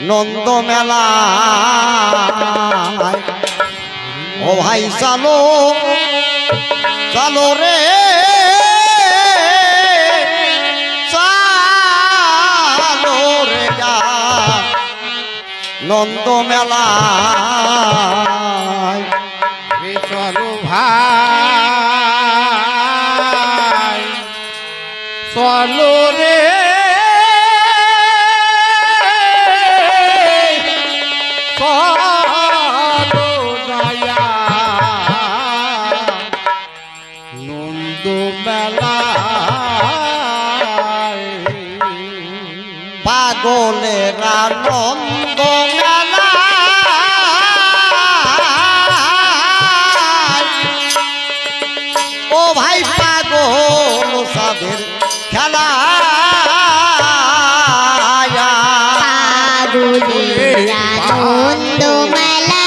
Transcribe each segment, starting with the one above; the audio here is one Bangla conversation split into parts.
নন্দ মেলা ও ভাই চলো চলো রে চলো রে নন্দ মেলা চলো ভাই চলো রে পাগলের আনন্দ মেলা ও ভাই পাগল সাদের খেলা পাগলের আনন্দ মেলা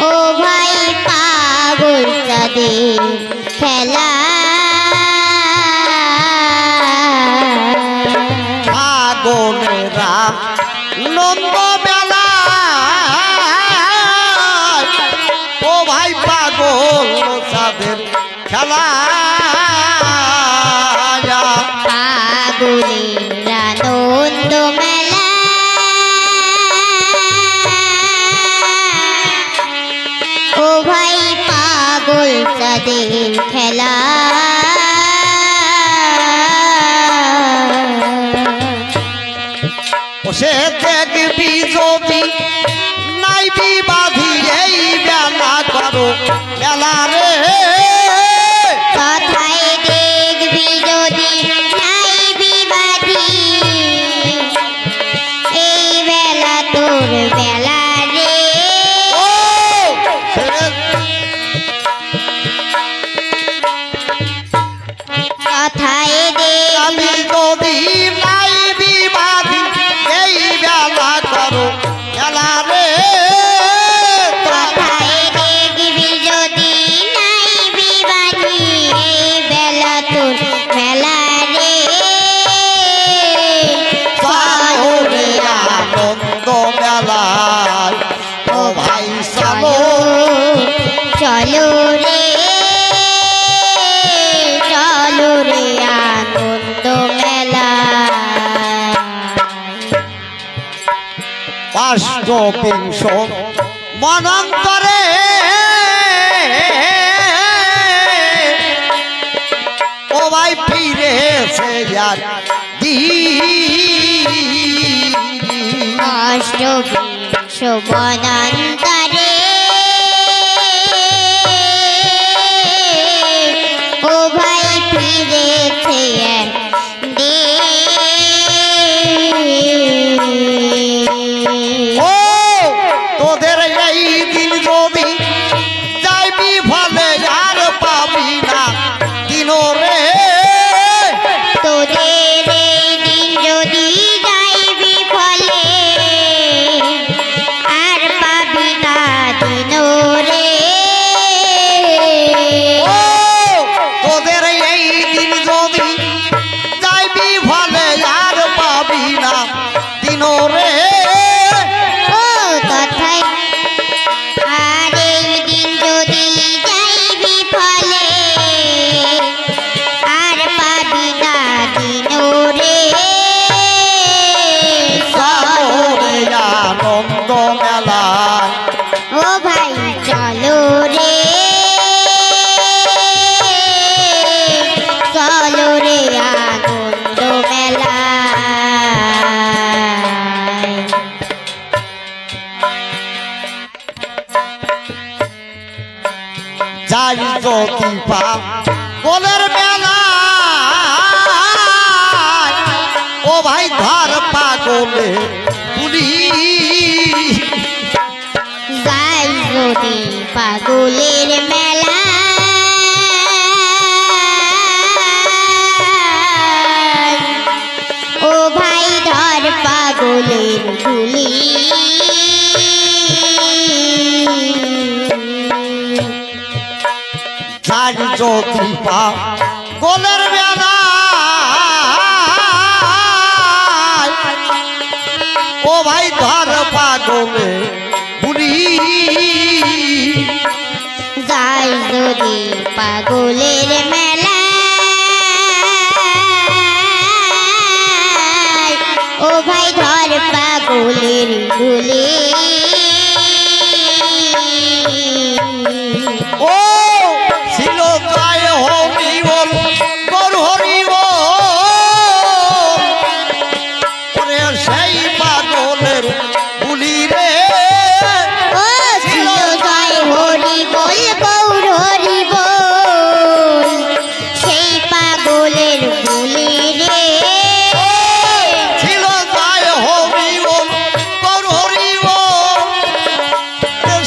ও ভাই পাগল সাদের খেলা পাগলেরা নন্দ মেলা ও ভাই পাগল সাদের খেলা পাগলের আনন্দ মেলা ও ভাই পাগল সাদের খেলা সে দেখবি যদি নাইবি বাঁধি এই বেলা করো মেলা রে কথায় দেখবি যদি নাইবি বাঁধি এই বেলা তোর বেলা রে ও কথায় দেখবি যদি নাইবি বাঁধি এই বেলা করো মেলা রে কথায় দেখবি যদি নাইবি বাঁধি এই বেলা তোর মেলা রে চলো রে আনন্দ মেলায় ও ভাই চলো চলো রে চলো রে আনন্দ মেলা অষ্টবিংশ মনন্তরে ও ভাই ফিরেছে আর অষ্টবিংশ মনন্তরে ও ভাই ফিরেছে ও তোদের এই দিন যদি যাইবি ফলে আর পাবি না দিন রে তোদের এই দিন যদি যাইবি ফলে আর পাবি না দিন রে ও তোদের এই দিন যদি যাইবি ফলে আর পাবি না দিন রে ও কথায় আর এই দিন যদি যাইবি ফলে আর পাবি না দিন রে চলো রে আনন্দ মেলায় ও ভাই চলো রে চলো রে আনন্দ মেলা যাই যদি পা বলের মেলা ও ভাই ধর পাগলে পুলি যাই যদি পাগলের মেলা ও ভাই ধর পাগলের গুলি যাই যদি পা বলের মেলা ভাই ধর পাগলে বুড়ি যাই যদি পাগলের মেলা ও ভাই ধর পাগলের গুলি ও ছিল জয় হরি বল গরু হরি বল ওরে সেই পাগলের বুলি রে ও ছিল জয় হরি বল গৌর হরি বল সেই পাগলের গুলি রে ছিল জয় হরি বল গরু হরি বল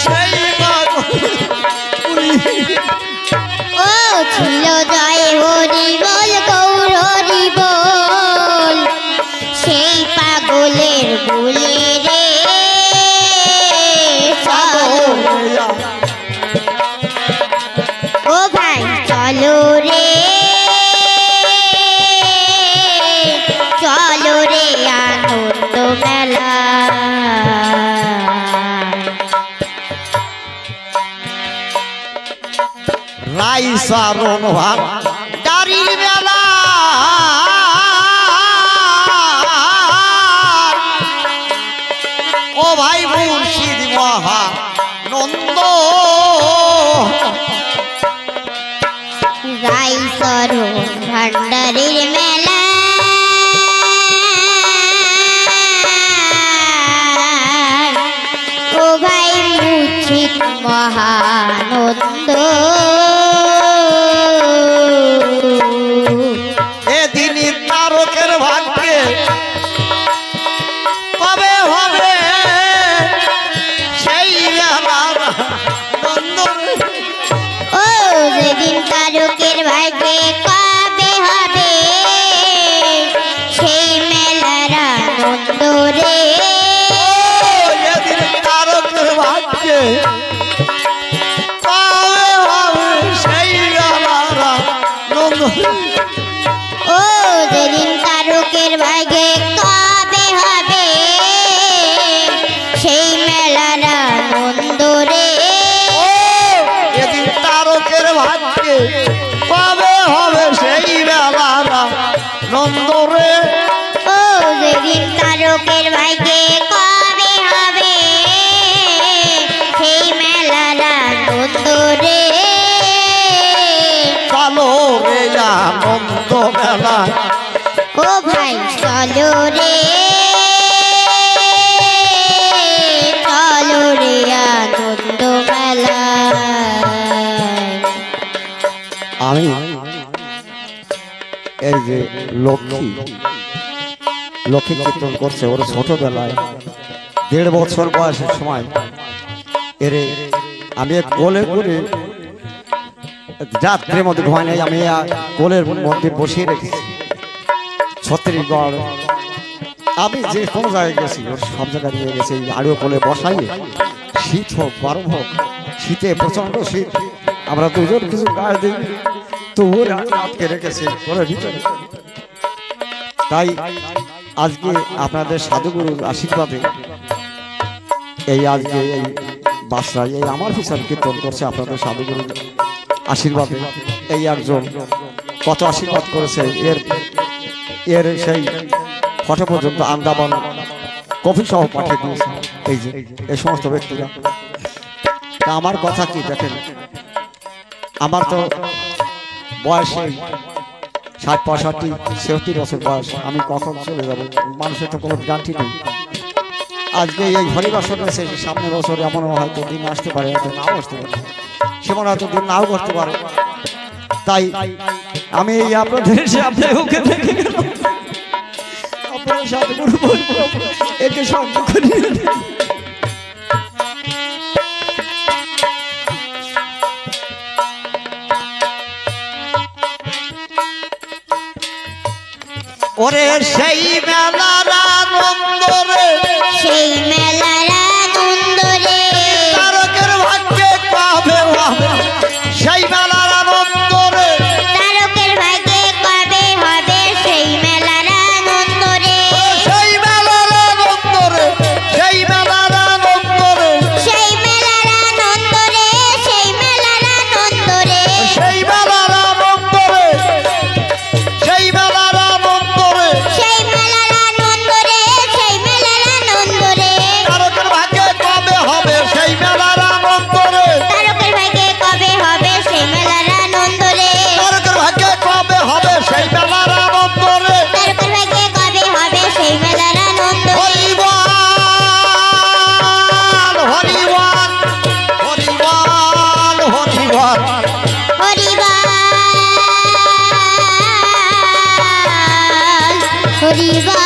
সেই পাগলের বুলি ও ছিল জয় হরি বল গৌর হরি বল সেই পাগলের গুলি রে চলো ও ভাই চলো রে চলো রে আনন্দ মেলা রাই সারণ ভাগ দাড়ির মেলা ও ভাই মুর্শিদ মহা নন্দ রাই সরণ ভান্ডারের মেলা ও ভাই মুর্শিদ মহানন্দ এদিন তারকের ভাগ্যে কবে হবে সেই আমার নন্দন ও যেদিন তারকের ভাগ্যে কবে হবে সেই মেলার আনন্দ রে এদিন তারকের ভাগ্যে কবে হবে সেই আমার নন্দন ও যেদিন তারকের ভাগ্যে কবে হবে সেই মেলার আনন্দ রে এদিন তারকের ভাগ্যে কবে হবে সেই বেলারা নন্দরে ও যেদিন তারকের ভাগ্যে কবে হবে সেই মেলার আনন্দ রে চলো রে আনন্দ মেলা ও ভাই চলো রে চলো রে আনন্দ মেলা আমি এই যে লক্ষ্মী লক্ষ্মী কীর্তন করছে ওর ছোটবেলায় 1.5 বছর বয়সের সময় এরে আমি এক কোলে করে রাত্রের মধ্যে ঘুমাই নাই আমি কোলের মধ্যে বসিয়ে রেখেছি ছত্রিশগড় আমি যে কোনো জায়গায় গেছি ওর সব জায়গায় নিয়ে গেছি আড়িও কোলে বসাইয়ে শীত হোক গরম হোক শীতে প্রচণ্ড শীত আমরা দুজন কিছু গায়ে দিই তো ওর আটকে রেখেছে ওরা ভিতরে তাই আজকে আপনাদের সাধুগুরুর আশীর্বাদে এই আজকে এই বাসরা এই আমার হিসাবে কীর্তন করছে আপনাদের সাধুগুরুর আশীর্বাদে এই একজন কত আশীর্বাদ করেছে এর সেই ফটো পর্যন্ত আন্দামান কফি সহ পাঠিয়ে দিয়েছে এই যে এই সমস্ত ব্যক্তিরা তা আমার কথা কি দেখেন আমার তো বয়স 60-65-66 বছর বয়স আমি কখন চলে যাব মানুষের তো কোনো গ্যারান্টি নেই আজকে এই হরিবাসন রয়েছে সামনে বছর এমনও হয়তো দিন আসতে পারে হয়তো নাও আসতে পারে সেমন হয়তো দিন নাও করতে পারে তাই আমি এই আপনাদের সামনে ওকে দেখে গেলাম আপনার সাথে একে সঙ্গ করিয়ে ওরে সেই মেলার আনন্দ রে সেই মেলার আনন্দ রে তারকের ভাগ্যে কবে হবে সেই মেলার আনন্দ রে তারকের ভাগ্যে কবে হবে সেই মেলার আনন্দ রে সেই মেলার আনন্দ রে হরি বল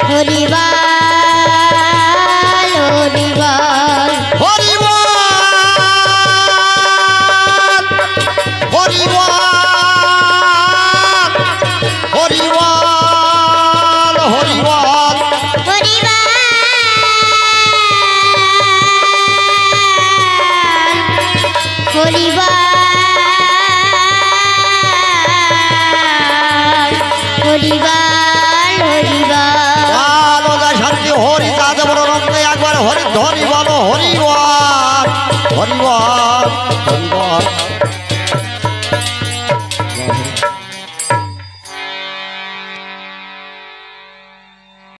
হরি বল হরি বল হরি বল